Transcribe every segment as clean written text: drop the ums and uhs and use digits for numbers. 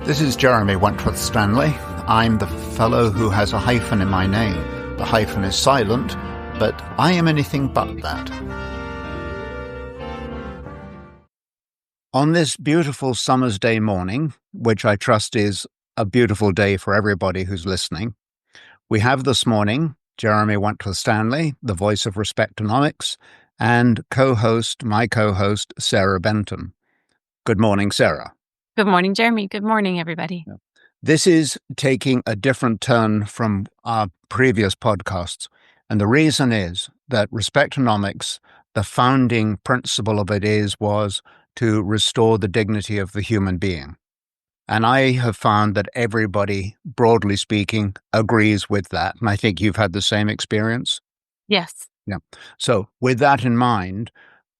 This is Jeremy Wentworth-Stanley. I'm the fellow who has a hyphen in my name. The hyphen is silent, but I am anything but that. On this beautiful summer's day morning, which I trust is a beautiful day for everybody who's listening, we have this morning Jeremy Wentworth-Stanley, the voice of Respectonomics, and my co-host, Sarah Benton. Good morning, Sarah. Good morning, Jeremy. Good morning, everybody. This is taking a different turn from our previous podcasts. And the reason is that Respectonomics, the founding principle of it was to restore the dignity of the human being. And I have found that everybody, broadly speaking, agrees with that. And I think you've had the same experience. Yes. Yeah. So with that in mind,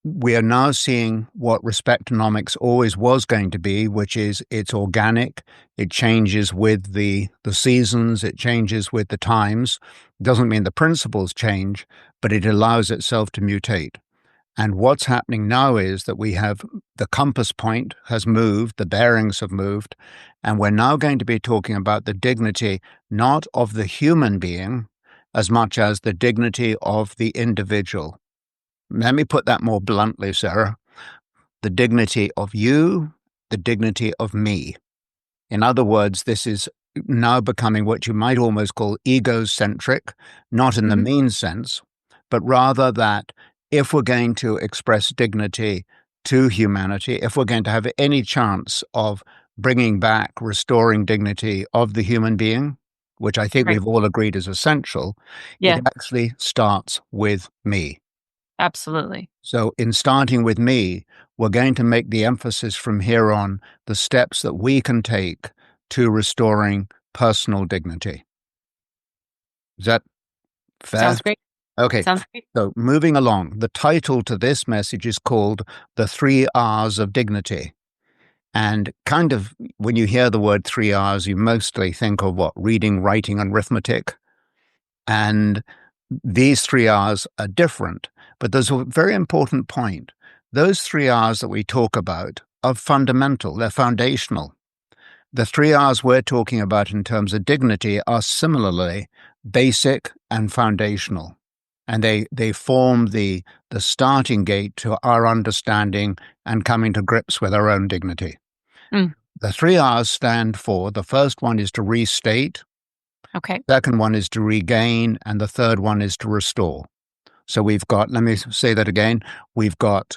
we are now seeing what Respectonomics always was going to be, which is it's organic. It changes with the seasons. It changes with the times. Doesn't mean the principles change, but it allows itself to mutate. And what's happening now is that we have the compass point has moved, the bearings have moved, and we're now going to be talking about the dignity not of the human being as much as the dignity of the individual. Let me put that more bluntly, Sarah. The dignity of you, the dignity of me. In other words, this is now becoming what you might almost call egocentric, not in the mean sense, but rather that if we're going to express dignity to humanity, if we're going to have any chance of bringing back, restoring dignity of the human being, which I think we've all agreed is essential, it actually starts with me. Absolutely. So in starting with me, we're going to make the emphasis from here on the steps that we can take to restoring personal dignity. Is that fair? Sounds great. Okay. Sounds great. So moving along, the title to this message is called The 3 R's of Dignity. And kind of when you hear the word 3 R's, you mostly think of what? Reading, writing, and arithmetic. And these 3 R's are different. But there's a very important point. Those 3 R's that we talk about are fundamental. They're foundational. The 3 R's we're talking about in terms of dignity are similarly basic and foundational. And they form the starting gate to our understanding and coming to grips with our own dignity. The 3 R's stand for, the first one is to restate. Okay. Second one is to regain. And the third one is to restore. So we've got, let me say that again, we've got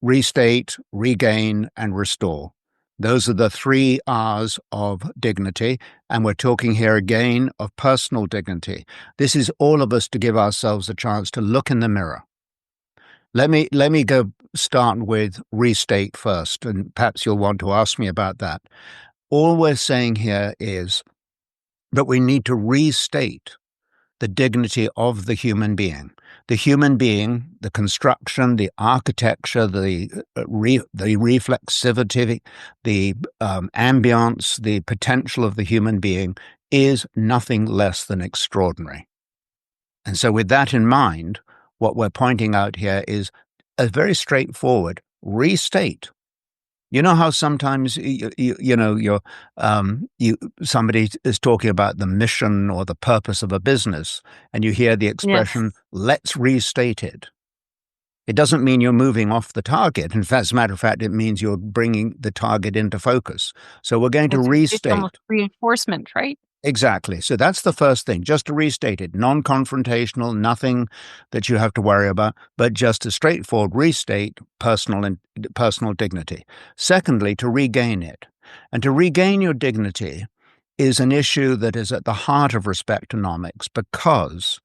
restate, regain, and restore. Those are the 3 R's of dignity, and we're talking here again of personal dignity. This is all of us to give ourselves a chance to look in the mirror. Let me go start with restate first, and perhaps you'll want to ask me about that. All we're saying here is that we need to restate the dignity of the human being. The human being, the construction, the architecture, the reflexivity, the ambience, the potential of the human being is nothing less than extraordinary. And so with that in mind, what we're pointing out here is a very straightforward restate. You know how sometimes somebody is talking about the mission or the purpose of a business, and you hear the expression, let's restate it. It doesn't mean you're moving off the target. In fact, as a matter of fact, it means you're bringing the target into focus. So we're going to restate. It's almost reinforcement, right? Exactly. So that's the first thing, just to restate it, non-confrontational, nothing that you have to worry about, but just a straightforward restate personal dignity. Secondly, to regain it. And to regain your dignity is an issue that is at the heart of Respectonomics because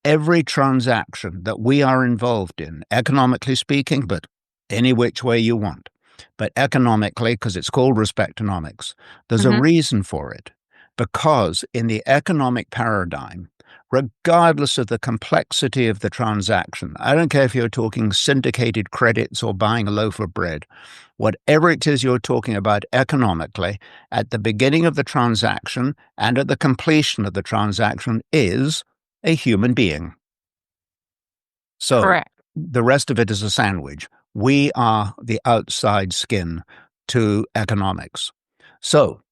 every transaction that we are involved in, economically speaking, but any which way you want, but economically, because it's called Respectonomics, there's a reason for it. Because in the economic paradigm, regardless of the complexity of the transaction, I don't care if you're talking syndicated credits or buying a loaf of bread, whatever it is you're talking about economically, at the beginning of the transaction and at the completion of the transaction is a human being. So Correct. The rest of it is a sandwich. We are the outside skin to economics. So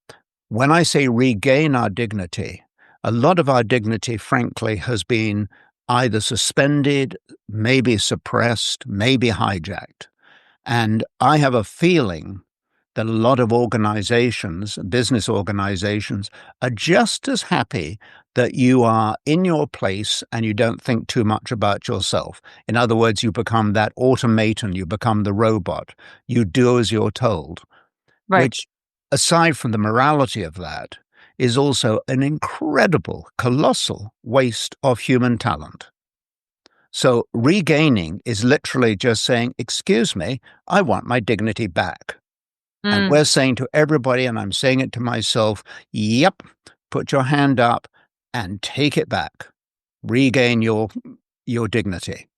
When I say regain our dignity, a lot of our dignity, frankly, has been either suspended, maybe suppressed, maybe hijacked. And I have a feeling that a lot of organizations, business organizations, are just as happy that you are in your place and you don't think too much about yourself. In other words, you become that automaton, you become the robot, you do as you're told, Right. which, aside from the morality of that, is also an incredible, colossal waste of human talent. So regaining is literally just saying, excuse me, I want my dignity back. And Mm, we're saying to everybody, and I'm saying it to myself, yep, put your hand up and take it back. Regain your dignity.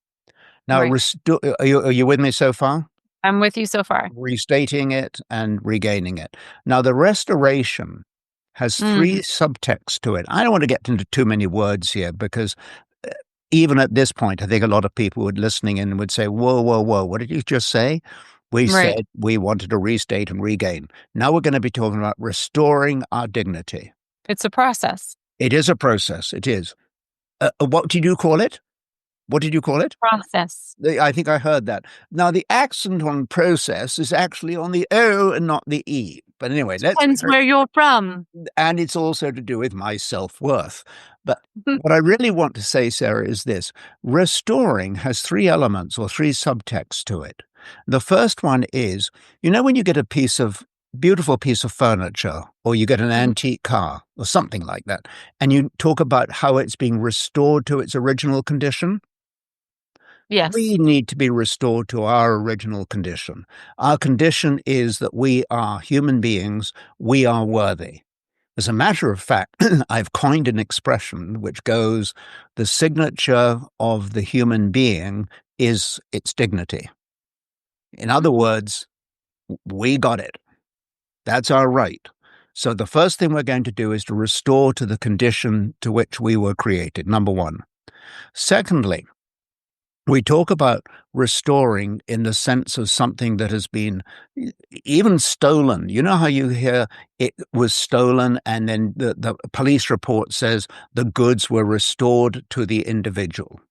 Now, right. are you with me so far? I'm with you so far. Restating it and regaining it. Now, the restoration has three Mm, subtexts to it. I don't want to get into too many words here because uh, even at this point, I think a lot of people would listening in would say, whoa, whoa, whoa, what did you just say? We right. said we wanted to restate and regain. Now we're going to be talking about restoring our dignity. It's a process. It is a process. It is. What did you call it? What did you call it? Process. I think I heard that. Now, the accent on process is actually on the O and not the E. But anyway, let's Depends where you're from. and it's also to do with my self-worth. But what I really want to say, Sarah, is this. Restoring has three elements or three subtexts to it. The first one is, when you get a beautiful piece of furniture or you get an Mhm. antique car or something like that, and you talk about how it's being restored to its original condition, we Yes. need to be restored to our original condition. Our condition is that we are human beings, we are worthy. As a matter of fact, I've coined an expression which goes, the signature of the human being is its dignity. In other Mm, words, we got it. That's our right. So the first thing we're going to do is to restore to the condition to which we were created, number one. Secondly, we talk about restoring in the sense of something that has been even stolen. You know how you hear it was stolen and then the police report says the goods were restored to the individual.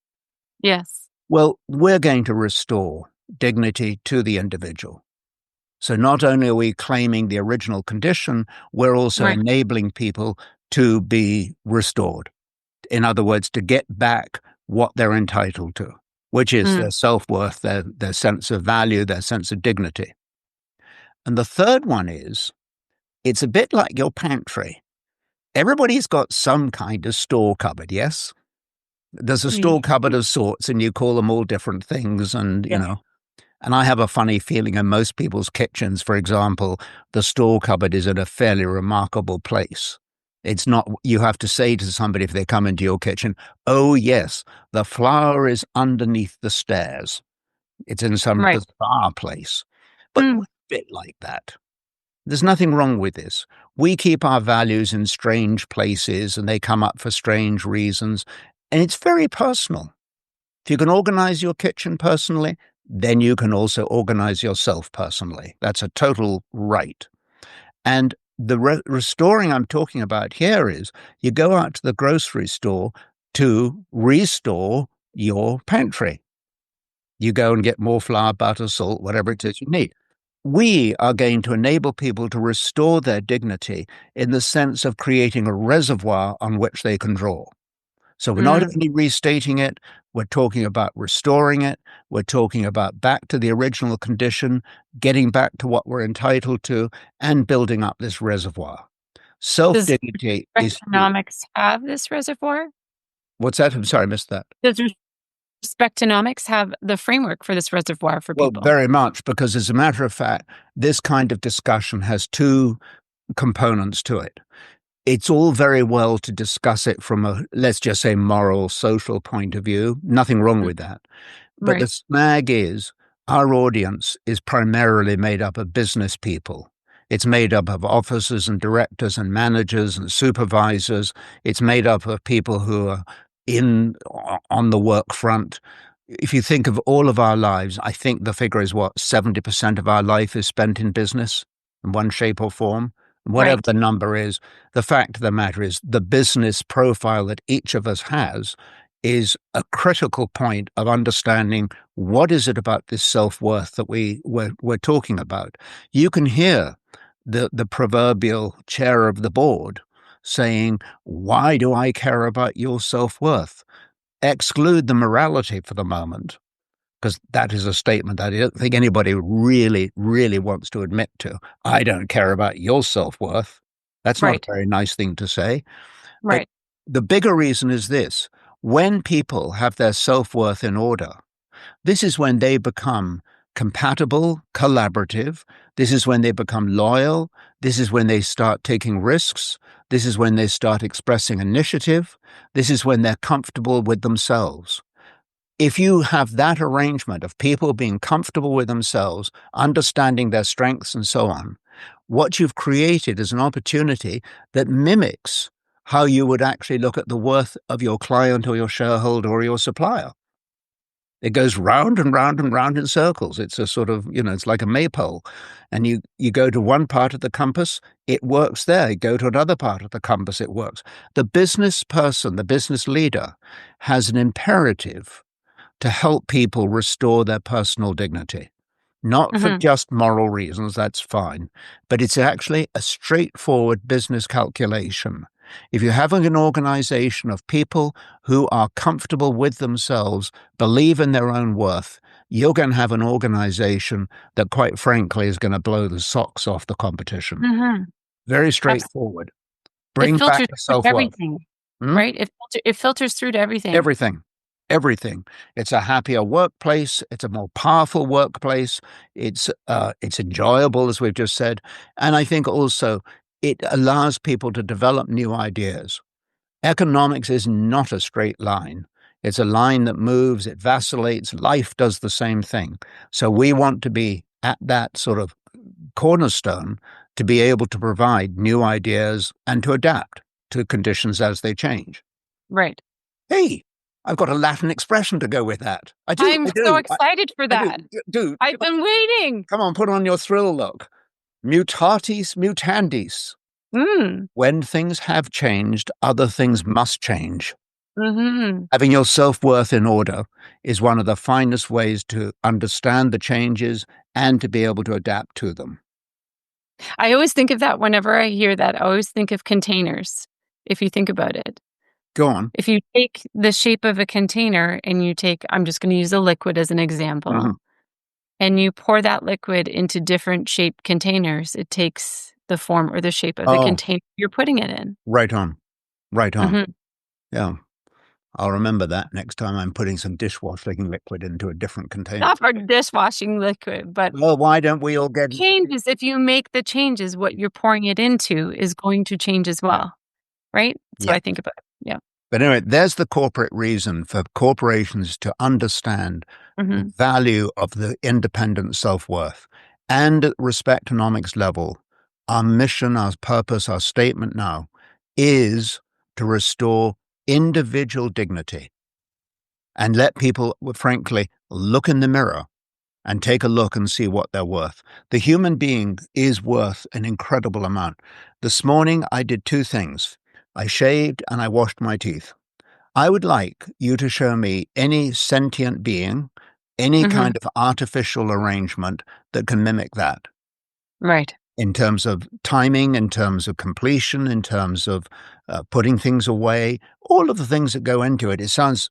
yes. Well, we're going to restore dignity to the individual. So not only are we claiming the original condition, we're also Right. enabling people to be restored. In other words, to get back what they're entitled to, which is Mm, their self-worth, their sense of value, their sense of dignity. And the third one is, it's a bit like your pantry. Everybody's got some kind of store cupboard, yes? There's a store ye- cupboard of sorts, and you call them all different things, and, yes. and I have a funny feeling in most people's kitchens, for example, the store cupboard is in a fairly remarkable place. It's not, you have to say to somebody if they come into your kitchen, oh, yes, the flour is underneath the stairs. It's in some Right. bizarre place. But we're Mm, a bit like that. There's nothing wrong with this. We keep our values in strange places and they come up for strange reasons. And it's very personal. If you can organize your kitchen personally, then you can also organize yourself personally. That's a total right. And the restoring I'm talking about here is you go out to the grocery store to restore your pantry. You go and get more flour, butter, salt, whatever it is you need. We are going to enable people to restore their dignity in the sense of creating a reservoir on which they can draw. So we're not mm. only restating it, we're talking about restoring it. We're talking about back to the original condition, getting back to what we're entitled to, and building up this reservoir. Self Does dignity is key. Respectonomics have this reservoir? What's that? I'm sorry, I missed that. Does Respectonomics have the framework for this reservoir for Well, people? very much, because as a matter of fact, this kind of discussion has two components to it. It's all very well to discuss it from a, let's just say, moral, social point of view. Nothing wrong Mm, with that. But the right. snag is our audience is primarily made up of business people. It's made up of officers and directors and managers and supervisors. It's made up of people who are on the work front. If you think of all of our lives, I think the figure is what, 70% of our life is spent in business in one shape or form. Whatever Right. the number is, the fact of the matter is the business profile that each of us has is a critical point of understanding what is it about this self-worth that we're talking about. You can hear the proverbial chair of the board saying, why do I care about your self-worth? Exclude the morality for the moment, because that is a statement that I don't think anybody really, really wants to admit to. I don't care about your self-worth. That's not a Right. very nice thing to say. But Right. the bigger reason is this: when people have their self-worth in order, this is when they become compatible, collaborative. This is when they become loyal. This is when they start taking risks. This is when they start expressing initiative. This is when they're comfortable with themselves. If you have that arrangement of people being comfortable with themselves, understanding their strengths and so on, what you've created is an opportunity that mimics how you would actually look at the worth of your client or your shareholder or your supplier. It goes round and round and round in circles. It's a sort of, it's like a maypole. And you go to one part of the compass, it works there. You go to another part of the compass, it works. The business person, the business leader, has an imperative to help people restore their personal dignity. Not for Hmm. just moral reasons, that's fine, but it's actually a straightforward business calculation. If you're having an organization of people who are comfortable with themselves, believe in their own worth, you're going to have an organization that, quite frankly, is going to blow the socks off the competition. Hmm. Very Absolutely. straightforward. It Bring back filters the through to self worth. everything, right? It filters through to everything. Everything. Everything. It's a happier workplace. It's a more powerful workplace. It's enjoyable, as we've just said, and I think also it allows people to develop new ideas. Economics is not a straight line. It's a line that moves. It vacillates. Life does the same thing. So we want to be at that sort of cornerstone to be able to provide new ideas and to adapt to conditions as they change. Right. Hey, I've got a Latin expression to go with that. I do, I'm I so do, excited for I do. that. Do I've been waiting. come on, put on your thrill look. Mutatis mutandis. Mm. When things have changed, other things must change. Hmm. Having your self-worth in order is one of the finest ways to understand the changes and to be able to adapt to them. I always think of that whenever I hear that. I always think of containers, if you think about it. Go on. If you take the shape of a container and you take, I'm just going to use a liquid as an example, Mhm. and you pour that liquid into different shaped containers, it takes the form or the shape of the Oh, container you're putting it in. right on. Right on. Hmm. Yeah. I'll remember that next time I'm putting some dishwashing liquid into a different container. Not for dishwashing liquid, but Well, why don't we all get changes. If you make the changes, what you're pouring it into is going to change as well, right? So yeah. I think about it. Yeah. But anyway, there's the corporate reason for corporations to understand the Hmm. value of the independent self-worth. And at Respectonomics level, our mission, our purpose, our statement now is to restore individual dignity and let people, frankly, look in the mirror and take a look and see what they're worth. The human being is worth an incredible amount. This morning, I did two things. I shaved and I washed my teeth. I would like you to show me any sentient being, any Hmm. kind of artificial arrangement that can mimic that Right. in terms of timing, in terms of completion, in terms of putting things away, all of the things that go into it. It sounds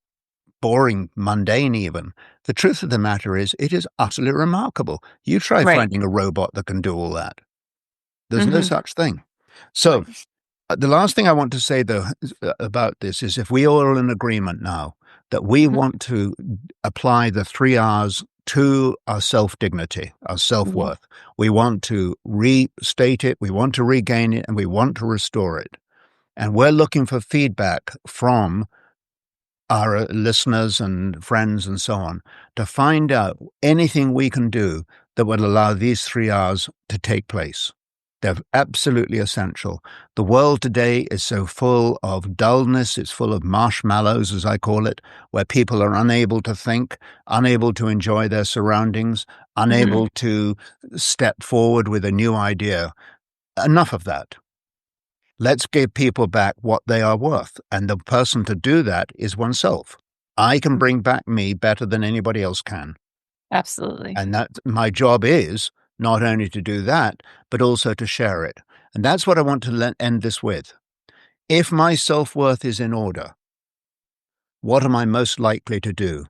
boring, mundane even. The truth of the matter is, it is utterly remarkable. You try Right. finding a robot that can do all that. There's no Hmm. such thing. So, the last thing I want to say, though, about this is if we all are in agreement now that we Hmm. want to apply the 3 R's to our self-dignity, our Yeah. self-worth, we want to restate it, we want to regain it, and we want to restore it. And we're looking for feedback from our listeners and friends and so on to find out anything we can do that would allow these 3 R's to take place. They're absolutely essential. The world today is so full of dullness. It's full of marshmallows, as I call it, where people are unable to think, unable to enjoy their surroundings, Hmm. unable to step forward with a new idea. enough of that. Let's give people back what they are worth. And the person to do that is oneself. I can bring back me better than anybody else can. Absolutely. And that my job is not only to do that, but also to share it. And that's what I want to end this with. If my self-worth is in order, what am I most likely to do?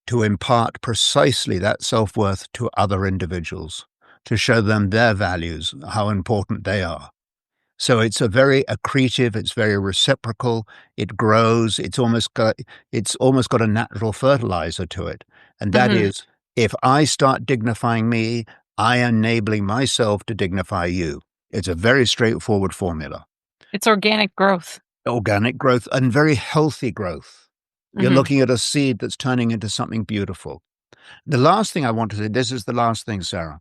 To impart precisely that self-worth to other individuals, to show them their values, how important they are. So it's a very accretive, it's very reciprocal, it grows, it's almost got a natural fertilizer to it. And that Hmm. is, if I start dignifying me, I am enabling myself to dignify you. It's a very straightforward formula. It's organic growth. Organic growth and very healthy growth. You're Hmm. looking at a seed that's turning into something beautiful. The last thing I want to say, this is the last thing, Sarah,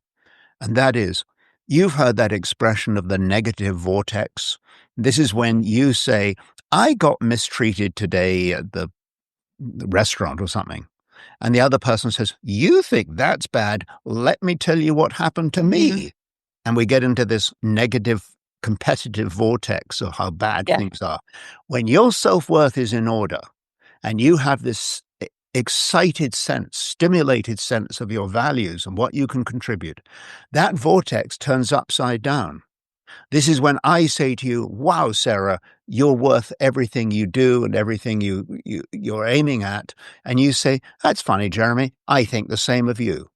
and that is, you've heard that expression of the negative vortex. This is when you say, I got mistreated today at the restaurant or something. And the other person says, you think that's bad. Let me tell you what happened to Hmm. me. And we get into this negative competitive vortex of how bad Yeah. things are. When your self worth is in order and you have this excited sense, stimulated sense of your values and what you can contribute, that vortex turns upside down. This is when I say to you, wow, Sarah, you're worth everything you do and everything you're aiming at. And you say, that's funny, Jeremy. I think the same of you.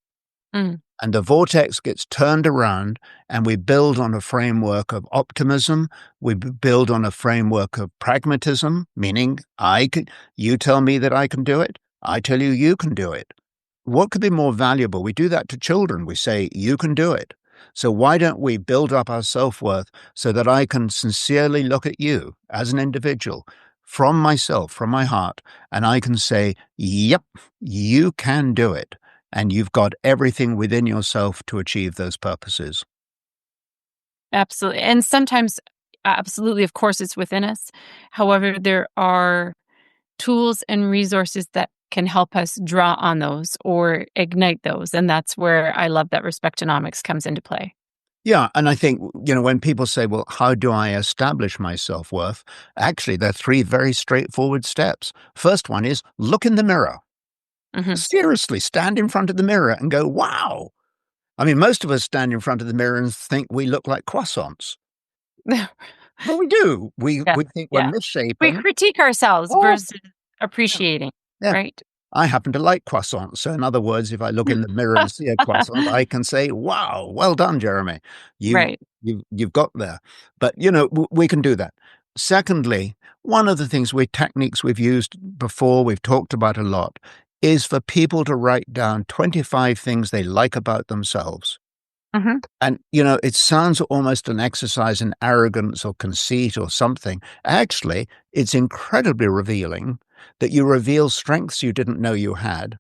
Mm. And the vortex gets turned around, and we build on a framework of optimism. We build on a framework of pragmatism, meaning you tell me that I can do it. I tell you, you can do it. What could be more valuable? We do that to children. We say, you can do it. So why don't we build up our self-worth so that I can sincerely look at you as an individual from myself, from my heart, and I can say, yep, you can do it. And you've got everything within yourself to achieve those purposes. Absolutely. And sometimes, absolutely, of course, it's within us. However, there are tools and resources that can help us draw on those or ignite those. And that's where I love that Respectonomics comes into play. Yeah. And I think, when people say, well, how do I establish my self worth? Actually, there are three very straightforward steps. First one is look in the mirror. Hmm. Seriously, stand in front of the mirror and go, wow. I mean, most of us stand in front of the mirror and think we look like croissants. But we do. Yeah. We think we're Yeah. We misshapen. critique ourselves Oh, versus appreciating, yeah. right? I happen to like croissants. So in other words, if I look in the mirror and see a croissant, I can say, wow, well done, Jeremy. You've, Right. you've got there. But, we can do that. Secondly, one of the techniques we've used before, we've talked about a lot, is for people to write down 25 things they like about themselves. Hmm. And, it sounds almost an exercise in arrogance or conceit or something. Actually, it's incredibly revealing that you reveal strengths you didn't know you had.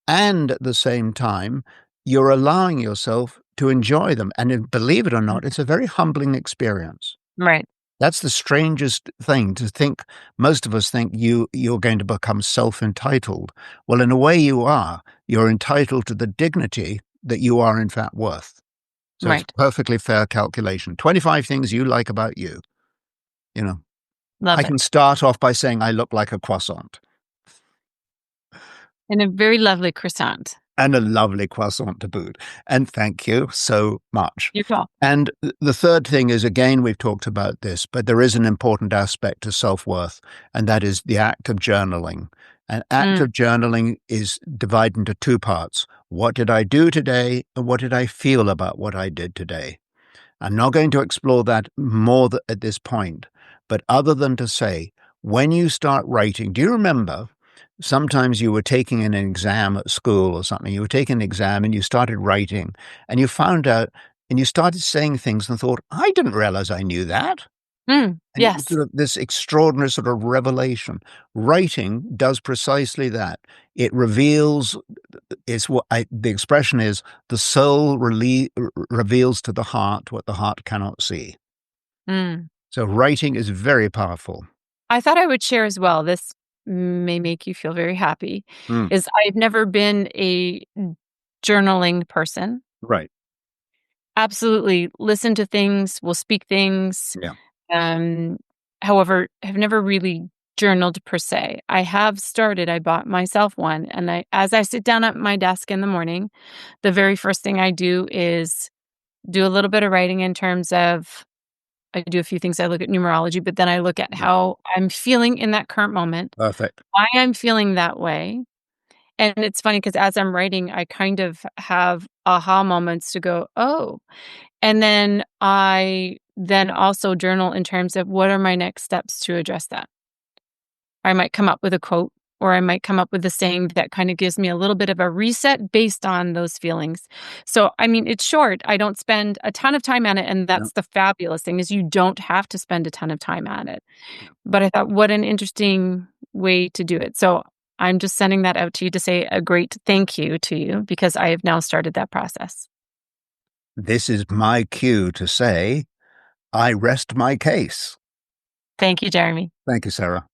And at the same time, you're allowing yourself to enjoy them. And believe it or not, it's a very humbling experience. Right. That's the strangest thing to think. Most of us think you're going to become self-entitled. Well, in a way you are. You're entitled to the dignity that you are in fact worth. So it's Right. a perfectly fair calculation. 25 things you like about you. You know, Love I it. can start off by saying I look like a croissant And a very lovely croissant. and a lovely croissant to boot. And thank you so much. You call. And the third thing is, again, we've talked about this, but there is an important aspect to self-worth, and that is the act of journaling. An act Mm. of journaling is divided into two parts. What did I do today? And what did I feel about what I did today? I'm not going to explore that more at this point, but other than to say, when you start writing, do you remember sometimes you were taking an exam at school or something? You were taking an exam and you started writing and you found out and you started saying things and thought, I didn't realize I knew that. Mm. And it was Yes. sort of this extraordinary sort of revelation. Writing does precisely that. It reveals, the expression is, the soul reveals to the heart what the heart cannot see. Mm. So writing is very powerful. I thought I would share as well. This may make you feel very happy. Mm, Is I've never been a journaling person. right. absolutely listen to things, will speak things. Yeah. Um, However, have never really journaled per se. I bought myself one, and as I sit down at my desk in the morning, the very first thing I do is do a little bit of writing in terms of I do a few things. I look at numerology, but then I look at Yeah. how I'm feeling in that current moment, Perfect. why I'm feeling that way. And it's funny because as I'm writing, I kind of have aha moments to go, "Oh." And then I then also journal in terms of what are my next steps to address that. I might come up with a quote or I might come up with a saying that kind of gives me a little bit of a reset based on those feelings. So, I mean, it's short. I don't spend a ton of time on it, and Yeah. that's the fabulous thing is you don't have to spend a ton of time at it. Yeah. But I thought what an interesting way to do it. So, I'm just sending that out to you to say a great thank you to you because I have now started that process. This is my cue to say, I rest my case. Thank you, Jeremy. Thank you, Sarah.